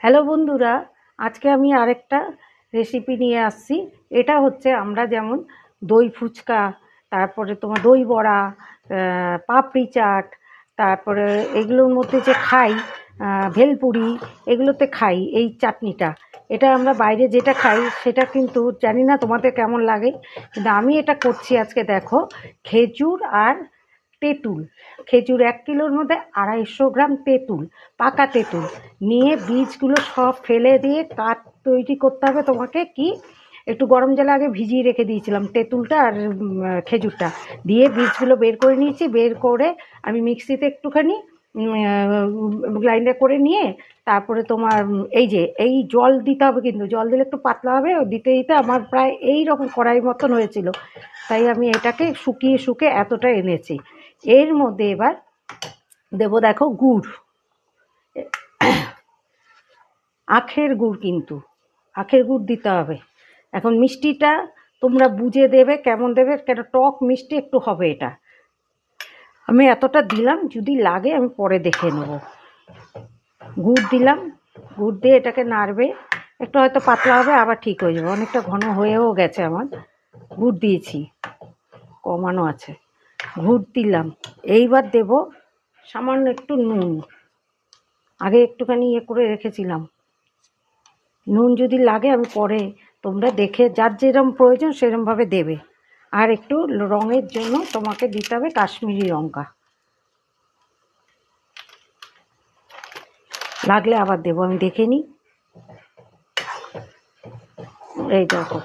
Hello বন্ধুরা, আজকে আমি আরেকটা রেসিপি নিয়ে আসছি। এটা হচ্ছে আমরা যেমন দই ফুচকা, তারপরে তোমার দই বড়া, পাপড়ি চাট, তারপরে এগুলোর মধ্যে যে খাই ভেলপুরি, এগুলোতে খাই এই চাটনিটা। এটা আমরা বাইরে যেটা খাই সেটা কিন্তু জানি না তোমাদের কেমন লাগে, কিন্তু আমি এটা করছি আজকে। দেখো, খেজুর আর তেঁতুল, খেজুর 1 কিলোর মধ্যে 250 গ্রাম তেঁতুল, পাকা তেঁতুল নিয়ে বীজগুলো সব ফেলে দিয়ে কাঠ তৈরি করতে হবে তোমাকে। কি, একটু গরম জলে আগে ভিজিয়ে রেখে দিয়েছিলাম তেঁতুলটা আর খেজুরটা, দিয়ে বীজগুলো বের করে নিয়েছি। বের করে আমি মিক্সিতে একটুখানি গ্রাইন্ডার করে নিয়ে, তারপরে তোমার এই জল দিতে হবে, কিন্তু জল দিলে একটু পাতলা হবে। দিতে দিতে আমার প্রায় এই রকম কড়াই মতন হয়েছিল, তাই আমি এটাকে শুকিয়ে এতটা এনেছি। এর মধ্যে এবার দেবো, দেখো, গুড়, আখের গুড়, কিন্তু আখের গুড় দিতে হবে। এখন মিষ্টিটা তোমরা বুঝে দেবে, কেমন দেবে, কেন টক মিষ্টি একটু হবে এটা। আমি এতটা দিলাম, যদি লাগে আমি পরে দেখে নেব। গুড় দিলাম, গুড় দিয়ে এটাকে নাড়বে। একটু হয়তো পাতলা হবে, আবার ঠিক হয়ে যাবে। অনেকটা ঘন হয়েও গেছে আমার, গুড় দিয়েছি, কমানো আছে। গুড় দিলাম, এইবার দেব সামান্য একটু নুন। আগে একটুখানি করে রেখেছিলাম। নুন যদি লাগে আমি পরে, তোমরা দেখে যার যেরকম প্রয়োজন সেরকমভাবে দেবে। আর একটু রঙের জন্য তোমাকে দিতে হবে কাশ্মীরি লঙ্কা, লাগলে আবার দেবো, আমি দেখে নিই। এই দেখো,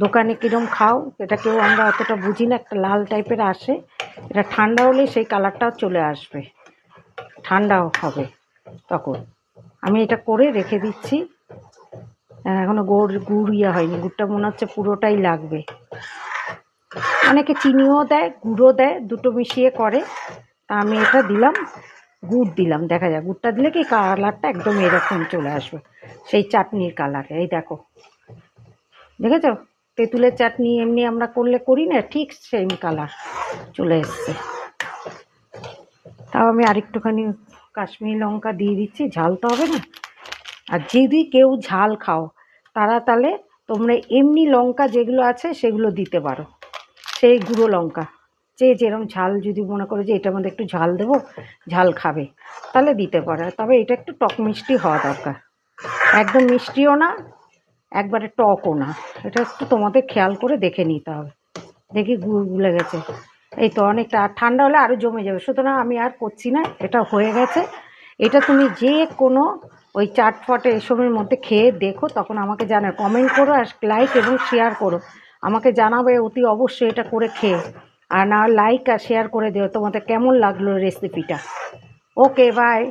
দোকানে কীরকম খাও, এটা কেউ আমরা অতটা বুঝি না, একটা লাল টাইপের আসে। এটা ঠান্ডা হলে সেই কালারটাও চলে আসবে, ঠান্ডাও হবে তখন। আমি এটা করে রেখে দিচ্ছি। এখনো গুড় হয়নি, গুড়টা মনে হচ্ছে পুরোটাই লাগবে। অনেকে চিনিও দেয়, গুড়ও দেয়, দুটো মিশিয়ে করে। তা আমি এটা দিলাম, গুড় দিলাম। দেখা যায় গুড়টা দিলে কি কালারটা একদম এরকম চলে আসবে, সেই চাটনির কালার। এই দেখো, দেখেছো, তেঁতুলের চাটনি এমনি আমরা করি না, ঠিক সেম কালার চলে এসছে। তাও আমি আরেকটুখানি কাশ্মীরি লঙ্কা দিয়ে দিচ্ছি, ঝাল তো হবে না। আর যদি কেউ ঝাল খাও, তারা তাহলে তোমরা এমনি লঙ্কা যেগুলো আছে সেগুলো দিতে পারো, সেই গুঁড়ো লঙ্কা। যেরকম ঝাল যদি মনে করো যে এটার মধ্যে একটু ঝাল দেবো, ঝাল খাবে, তাহলে দিতে পারে। তবে এটা একটু টক মিষ্টি হওয়া দরকার, একদম মিষ্টিও না, একবারে টকও না। এটা একটু তোমাদের খেয়াল করে দেখে নিতে হবে। দেখি গুড় গুলে গেছে, এই তো অনেকটা। আর ঠান্ডা হলে আরও জমে যাবে, সুতরাং আমি আর করছি না, এটা হয়ে গেছে। এটা তুমি যে কোনো ওই চাটফটে এসবের মধ্যে খেয়ে দেখো, তখন আমাকে জানাও, কমেন্ট করো আর লাইক এবং শেয়ার করো, আমাকে জানাবে অতি অবশ্যই এটা করে খেয়ে। আর না, লাইক আর শেয়ার করে দিও তোমাদের কেমন লাগলো রেসিপিটা। ওকে, বাই।